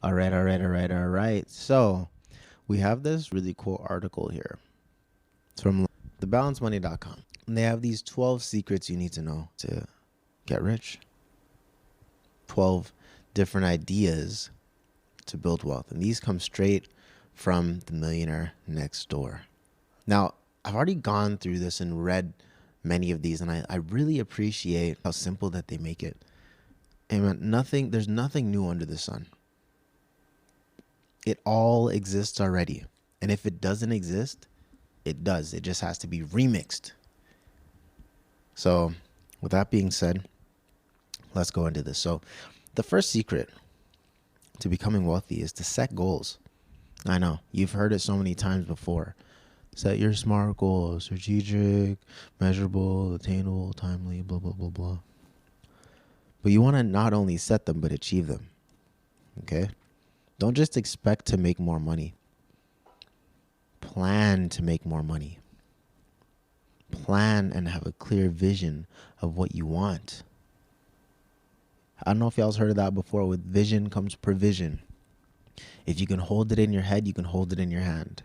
All right, all right, all right, all right. So we have this really cool article here. It's from thebalancemoney.com. And they have these 12 secrets you need to know to get rich. 12 different ideas to build wealth. And these come straight from the millionaire next door. Now, I've already gone through this and read many of these, and I really appreciate how simple that they make it. And there's nothing new under the sun. It all exists already. And if it doesn't exist, it does. It just has to be remixed. So with that being said, let's go into this. So the first secret to becoming wealthy is to set goals. I know you've heard it so many times before. Set your SMART goals: strategic, measurable, attainable, timely, blah, blah, blah, blah. But you want to not only set them, but achieve them. Okay? Don't just expect to make more money. Plan to make more money. Plan and have a clear vision of what you want. I don't know if y'all's heard of that before. With vision comes provision. If you can hold it in your head, you can hold it in your hand.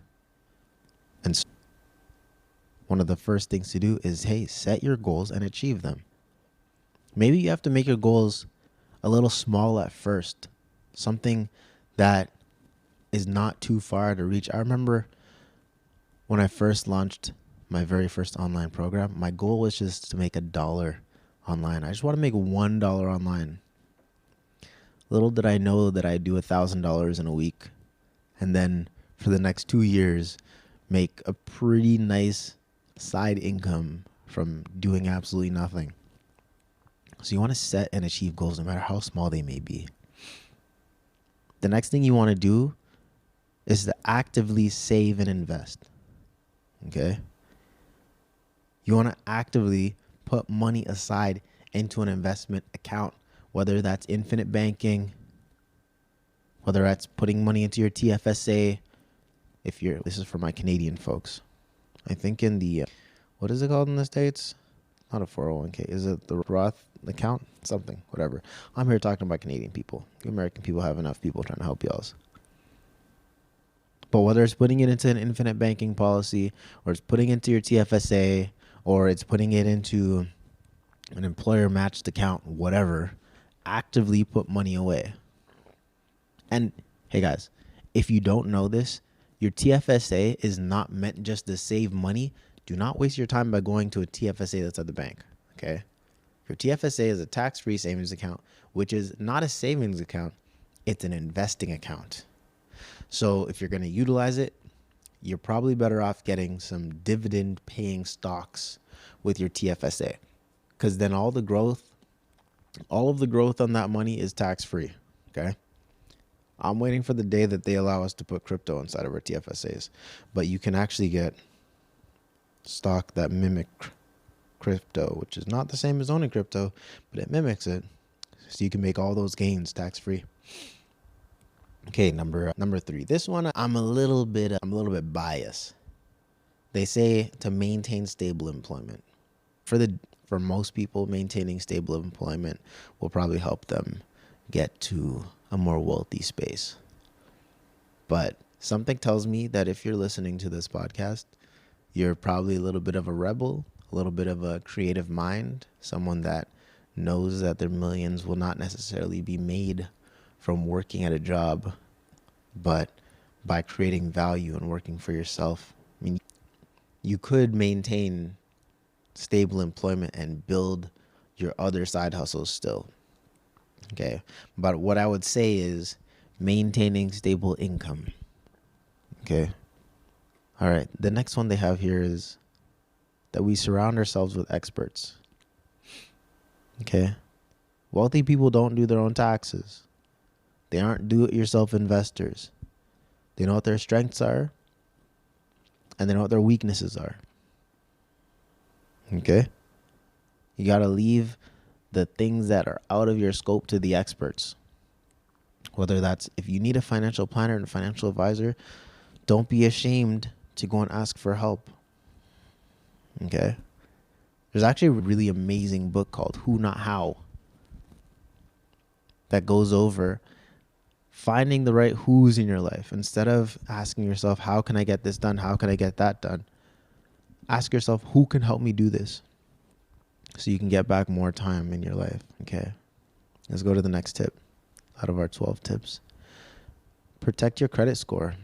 And so one of the first things to do is, hey, set your goals and achieve them. Maybe you have to make your goals a little small at first. Something that is not too far to reach. I remember when I first launched my very first online program, my goal was just to make $1 online. I just want to make $1 online. Little did I know that I'd do $1,000 in a week, and then for the next 2 years, make a pretty nice side income from doing absolutely nothing. So you want to set and achieve goals no matter how small they may be. The next thing you want to do is to actively save and invest. Okay? You want to actively put money aside into an investment account, whether that's infinite banking, whether that's putting money into your TFSA. This is for my Canadian folks. I think in the, what is it called in the States? Not a 401k. Is it the Roth account? Something, whatever. I'm here talking about Canadian people. You American people have enough people trying to help y'all. But whether it's putting it into an infinite banking policy, or it's putting it into your TFSA, or it's putting it into an employer matched account, whatever, actively put money away. And hey guys, if you don't know this, your TFSA is not meant just to save money. Do not waste your time by going to a TFSA that's at the bank, okay? Your TFSA is a tax-free savings account, which is not a savings account. It's an investing account. So if you're going to utilize it, you're probably better off getting some dividend-paying stocks with your TFSA, because then all of the growth on that money is tax-free, okay? I'm waiting for the day that they allow us to put crypto inside of our TFSAs, but you can actually get stock that mimic crypto, which is not the same as owning crypto, but it mimics it, so you can make all those gains tax-free. Okay, number 3. This one I'm a little bit biased. They say to maintain stable employment. For most people, maintaining stable employment will probably help them get to a more wealthy space. But something tells me that if you're listening to this podcast, you're probably a little bit of a rebel, a little bit of a creative mind, someone that knows that their millions will not necessarily be made from working at a job, but by creating value and working for yourself. I mean, you could maintain stable employment and build your other side hustles still. Okay. But what I would say is maintaining stable income. Okay. All right. The next one they have here is that we surround ourselves with experts. Okay. Wealthy people don't do their own taxes. They aren't do-it-yourself investors. They know what their strengths are, and they know what their weaknesses are. Okay? You got to leave the things that are out of your scope to the experts. Whether that's, if you need a financial planner and a financial advisor, don't be ashamed to go and ask for help. Okay? There's actually a really amazing book called Who Not How that goes over Finding the right who's in your life. Instead of asking yourself, how can I get this done? How can I get that done? Ask yourself, who can help me do this? So you can get back more time in your life. Okay. Let's go to the next tip out of our 12 tips. Protect your credit score.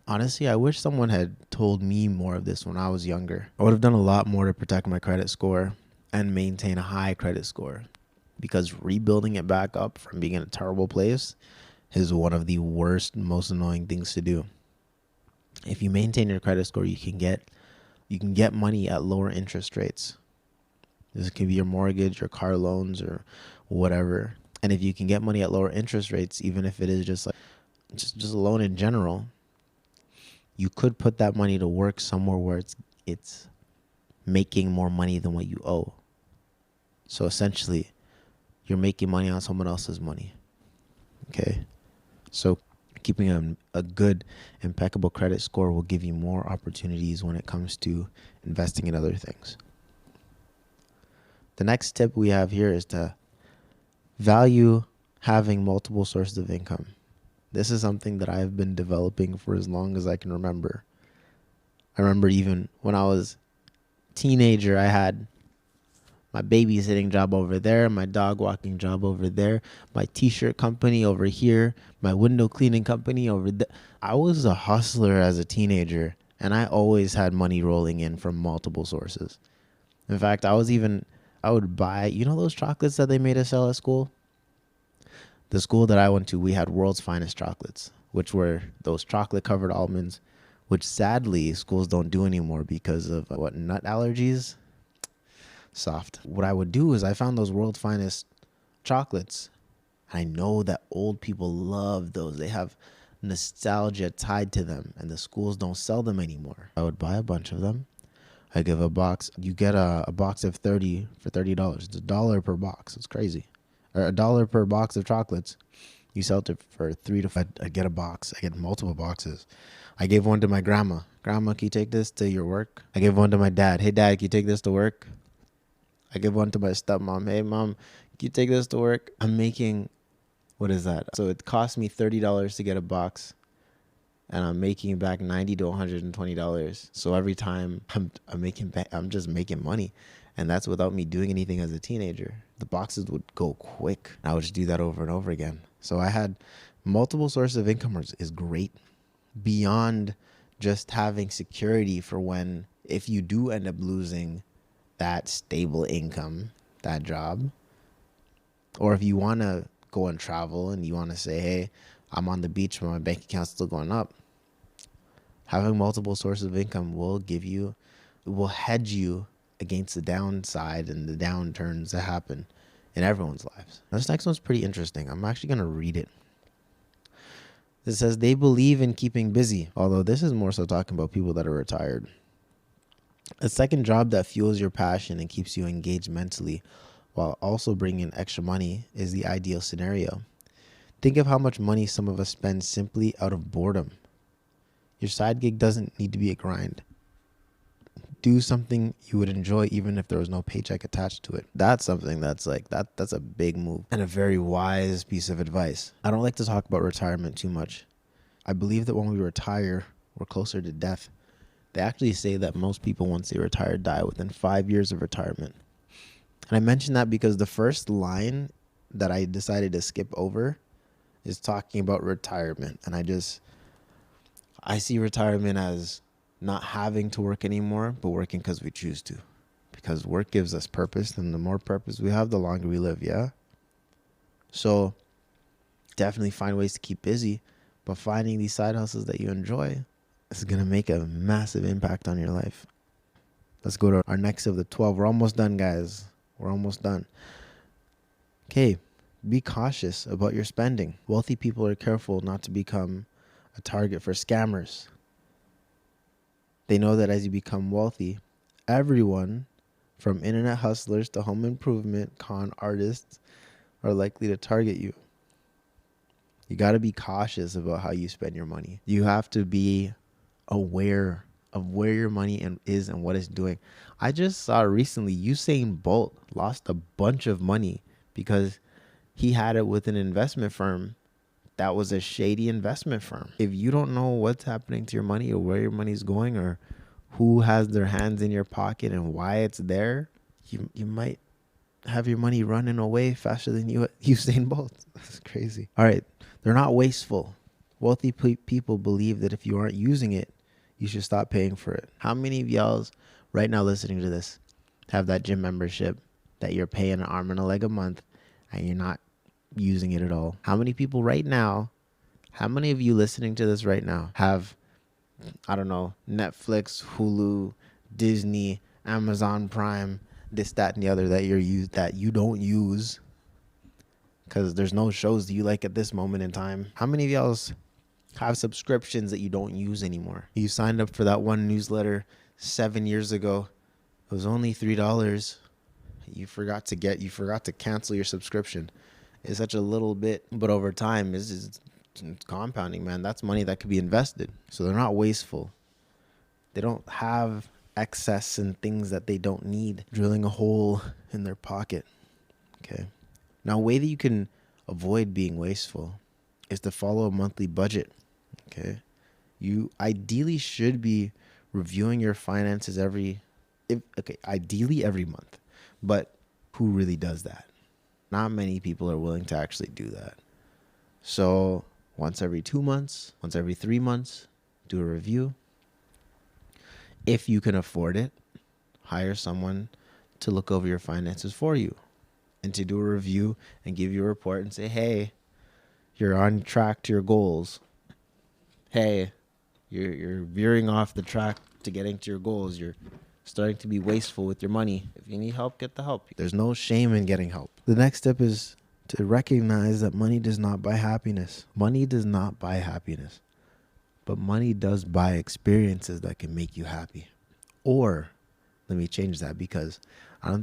Honestly, I wish someone had told me more of this when I was younger. I would have done a lot more to protect my credit score and maintain a high credit score, because rebuilding it back up from being in a terrible place is one of the worst, most annoying things to do. If you maintain your credit score, you can get money at lower interest rates. This could be your mortgage, your car loans, or whatever. And if you can get money at lower interest rates, even if it is just a loan in general, you could put that money to work somewhere where it's making more money than what you owe. So essentially, you're making money on someone else's money. Okay? So keeping a good, impeccable credit score will give you more opportunities when it comes to investing in other things. The next tip we have here is to value having multiple sources of income. This is something that I've been developing for as long as I can remember. I remember even when I was a teenager, I had my babysitting job over there, my dog walking job over there, my t-shirt company over here, my window cleaning company over there. I was a hustler as a teenager, and I always had money rolling in from multiple sources. In fact, I would buy, those chocolates that they made us sell at school? The school that I went to, we had world's finest chocolates, which were those chocolate covered almonds, which sadly schools don't do anymore because of nut allergies. Soft. What I would do is I found those world's finest chocolates. I know that old people love those. They have nostalgia tied to them, and the schools don't sell them anymore. I would buy a bunch of them. I give a box. You get a box of 30 for $30. It's $1 per box. It's crazy. Or $1 per box of chocolates. You sell it for $3 to $5. I get a box. I get multiple boxes. I gave one to my grandma. Grandma, can you take this to your work? I gave one to my dad. Hey, Dad, can you take this to work? I give one to my stepmom. Hey, Mom, can you take this to work? I'm making, what is that? So it cost me $30 to get a box, and I'm making back $90 to $120. So every time I'm just making money. And that's without me doing anything as a teenager. The boxes would go quick. I would just do that over and over again. So I had multiple sources of income is great. Beyond just having security for if you do end up losing that stable income, that job, or if you want to go and travel and you want to say, hey, I'm on the beach but my bank account's still going up, having multiple sources of income will hedge you against the downside and the downturns that happen in everyone's lives. This next one's pretty interesting. I'm actually going to read it. It says they believe in keeping busy, although this is more so talking about people that are retired. A second job that fuels your passion and keeps you engaged mentally while also bringing in extra money is the ideal scenario. Think of how much money some of us spend simply out of boredom. Your side gig doesn't need to be a grind. Do something you would enjoy even if there was no paycheck attached to it. That's something that's a big move and a very wise piece of advice. I don't like to talk about retirement too much. I believe that when we retire, we're closer to death. They actually say that most people, once they retire, die within 5 years of retirement. And I mention that because the first line that I decided to skip over is talking about retirement. And I see retirement as not having to work anymore, but working because we choose to. Because work gives us purpose, and the more purpose we have, the longer we live, yeah? So definitely find ways to keep busy, but finding these side hustles that you enjoy is going to make a massive impact on your life. Let's go to our next of the 12. We're almost done, guys. We're almost done. Okay, be cautious about your spending. Wealthy people are careful not to become a target for scammers. They know that as you become wealthy, everyone from internet hustlers to home improvement con artists are likely to target you. You got to be cautious about how you spend your money. You have to be aware of where your money is and what it's doing. I just saw recently Usain Bolt lost a bunch of money because he had it with an investment firm that was a shady investment firm. If you don't know what's happening to your money or where your money's going or who has their hands in your pocket and why it's there, you might have your money running away faster than Usain Bolt. That's crazy. All right. They're not wasteful. Wealthy people believe that if you aren't using it, you should stop paying for it. How many of y'all's right now listening to this have that gym membership that you're paying an arm and a leg a month and you're not using it at all? How many people right now, how many of you listening to this right now have, I don't know, Netflix, Hulu, Disney, Amazon Prime, this, that, and the other that you don't use because there's no shows that you like at this moment in time? How many of y'all's have subscriptions that you don't use anymore? You signed up for that one newsletter 7 years ago. It was only $3. You forgot to cancel your subscription. It's such a little bit, but over time it's compounding, man. That's money that could be invested. So they're not wasteful. They don't have excess and things that they don't need, drilling a hole in their pocket. Okay. Now, a way that you can avoid being wasteful is to follow a monthly budget. Okay. You ideally should be reviewing your finances ideally every month. But who really does that? Not many people are willing to actually do that. So once every 2 months, once every 3 months, do a review. If you can afford it, hire someone to look over your finances for you and to do a review and give you a report and say, hey, you're on track to your goals. Hey, you're veering off the track to getting to your goals. You're starting to be wasteful with your money. If you need help, get the help. There's no shame in getting help. The next step is to recognize that money does not buy happiness. Money does not buy happiness. But money does buy experiences that can make you happy. Or, let me change that, because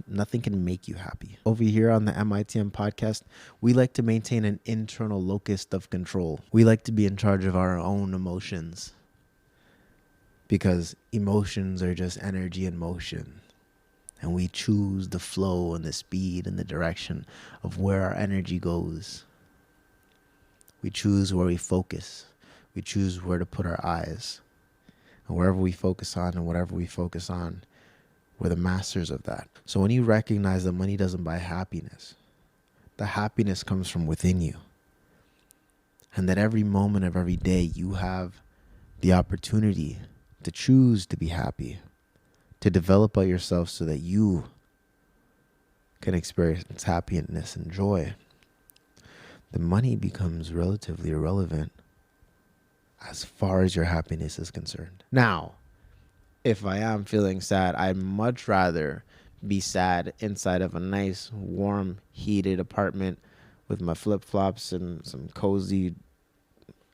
nothing can make you happy. Over here on the MITM Podcast, we like to maintain an internal locus of control. We like to be in charge of our own emotions, because emotions are just energy in motion. And we choose the flow and the speed and the direction of where our energy goes. We choose where we focus. We choose where to put our eyes. And wherever we focus on and whatever we focus on, we're the masters of that. So when you recognize that money doesn't buy happiness, the happiness comes from within you. And that every moment of every day you have the opportunity to choose to be happy, to develop yourself so that you can experience happiness and joy. The money becomes relatively irrelevant as far as your happiness is concerned. Now, if I am feeling sad, I'd much rather be sad inside of a nice, warm, heated apartment with my flip-flops and some cozy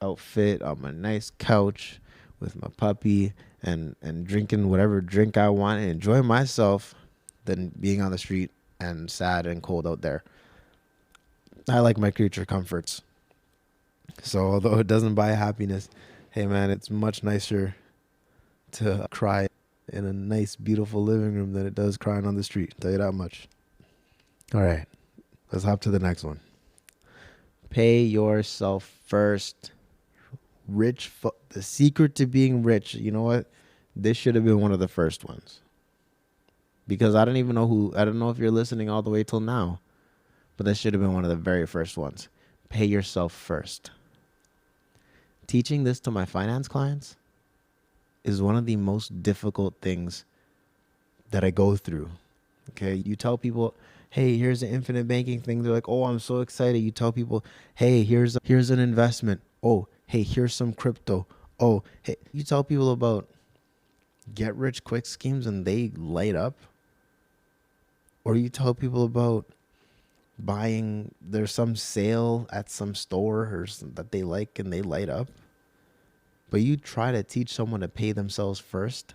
outfit on my nice couch with my puppy and drinking whatever drink I want and enjoying myself than being on the street and sad and cold out there. I like my creature comforts. So although it doesn't buy happiness, hey man, it's much nicer to cry in a nice, beautiful living room than it does crying on the street. I'll tell you that much. All right, let's hop to the next one. Pay yourself first. The secret to being rich. You know what? This should have been one of the first ones. Because I don't know if you're listening all the way till now, but that should have been one of the very first ones. Pay yourself first. Teaching this to my finance clients is one of the most difficult things that I go through. Okay, you tell people, hey, here's an infinite banking thing. They're like, oh, I'm so excited. You tell people, hey, here's an investment. Oh, hey, here's some crypto. Oh, hey, you tell people about get rich quick schemes and they light up. Or you tell people about there's some sale at some store or that they like and they light up. But you try to teach someone to pay themselves first,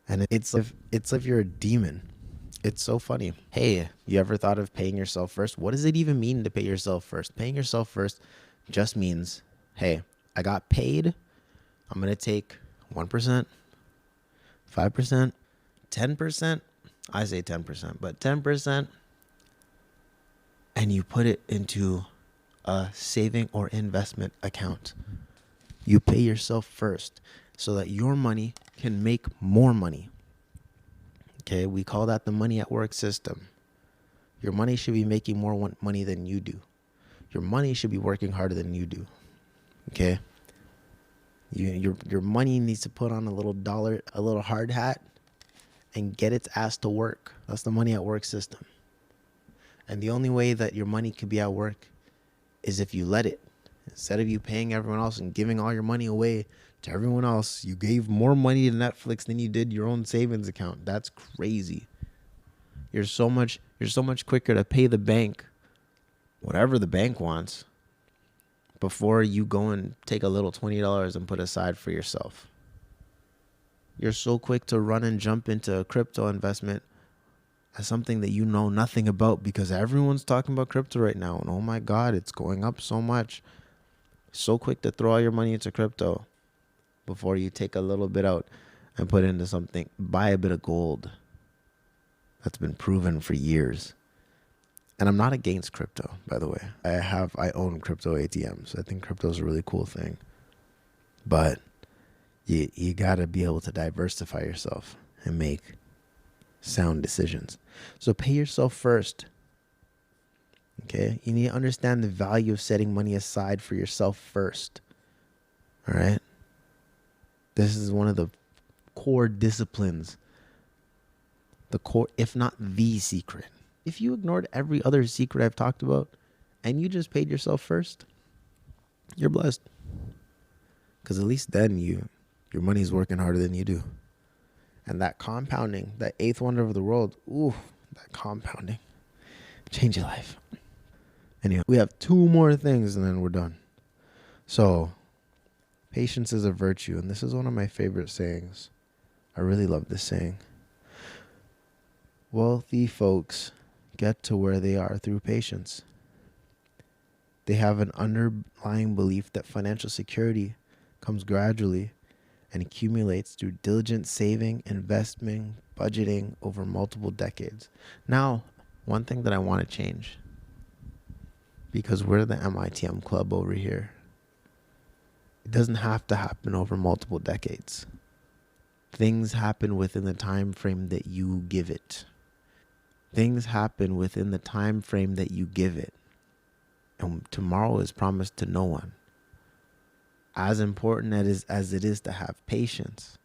and it's like you're a demon. It's so funny. Hey, you ever thought of paying yourself first? What does it even mean to pay yourself first? Paying yourself first just means, hey, I got paid. I'm going to take 1%, 5%, 10%. I say 10%, but 10%. And you put it into a saving or investment account. You pay yourself first so that your money can make more money. Okay, we call that the money at work system. Your money should be making more money than you do. Your money should be working harder than you do. Okay? Your money needs to put on a little hard hat and get its ass to work. That's the money at work system. And the only way that your money can be at work is if you let it. Instead of you paying everyone else and giving all your money away to everyone else, you gave more money to Netflix than you did your own savings account. That's crazy. You're so much quicker to pay the bank whatever the bank wants before you go and take a little $20 and put aside for yourself. You're so quick to run and jump into a crypto investment as something that you know nothing about because everyone's talking about crypto right now. And oh my God, it's going up so much. So quick to throw all your money into crypto before you take a little bit out and put into something. Buy a bit of gold. That's been proven for years. And I'm not against crypto, by the way. I own crypto ATMs. I think crypto is a really cool thing. But you got to be able to diversify yourself and make sound decisions. So pay yourself first. Okay? You need to understand the value of setting money aside for yourself first. All right? This is one of the core disciplines. The core, if not the secret. If you ignored every other secret I've talked about and you just paid yourself first, you're blessed. Because at least then your money's working harder than you do. And that compounding, that eighth wonder of the world, that compounding, change your life. Anyway, we have 2 more things and then we're done. So, patience is a virtue. And this is one of my favorite sayings. I really love this saying. Wealthy folks get to where they are through patience. They have an underlying belief that financial security comes gradually and accumulates through diligent saving, investing, budgeting over multiple decades. Now, one thing that I want to change, because we're the MITM club over here, it doesn't have to happen over multiple decades. Things happen within the time frame that you give it. Things happen within the time frame that you give it. And tomorrow is promised to no one. As important as it is to have patience,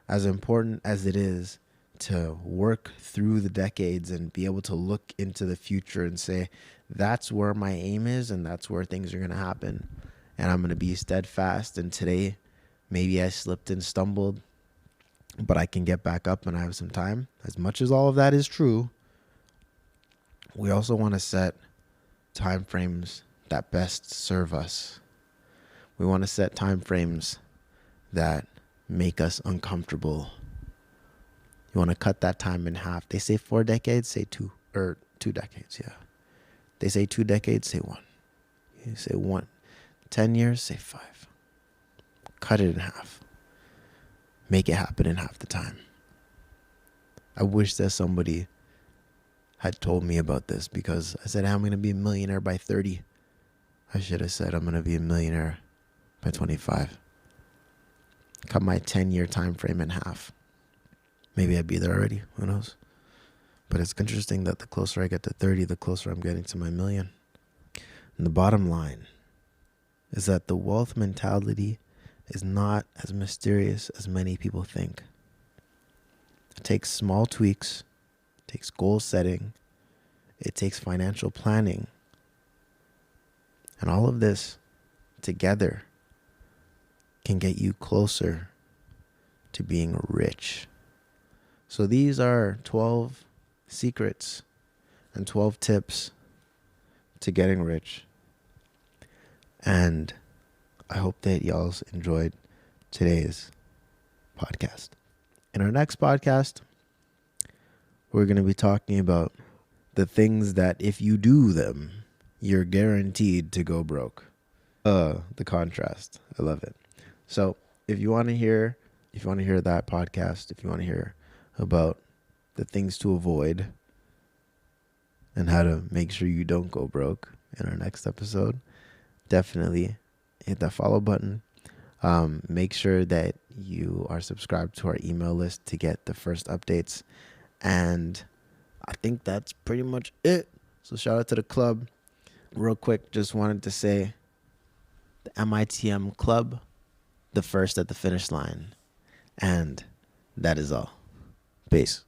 as important as it is to work through the decades and be able to look into the future and say, that's where my aim is and that's where things are going to happen. And I'm going to be steadfast. And today, maybe I slipped and stumbled, but I can get back up and I have some time. As much as all of that is true, we also want to set time frames that best serve us. We want to set time frames that make us uncomfortable. You want to cut that time in half. They say 4 decades, say 2 decades, yeah. They say 2 decades, say 1. You say 10 years, say 5. Cut it in half. Make it happen in half the time. I wish that somebody had told me about this because I said, I'm going to be a millionaire by 30. I should have said I'm going to be a millionaire by 25. Cut my 10-year time frame in half. Maybe I'd be there already. Who knows? But it's interesting that the closer I get to 30, the closer I'm getting to my million. And the bottom line is that the wealth mentality is not as mysterious as many people think. It takes small tweaks. It takes goal setting. It takes financial planning. And all of this together can get you closer to being rich. So these are 12 secrets and 12 tips to getting rich. And I hope that y'all enjoyed today's podcast. In our next podcast, we're going to be talking about the things that if you do them, you're guaranteed to go broke. The contrast. I love it. So if you want to hear that podcast, if you want to hear about the things to avoid and how to make sure you don't go broke in our next episode, definitely hit that follow button. Make sure that you are subscribed to our email list to get the first updates. And I think that's pretty much it. So shout out to the club. Real quick, just wanted to say the MITM club, the first at the finish line. And that is all. Peace.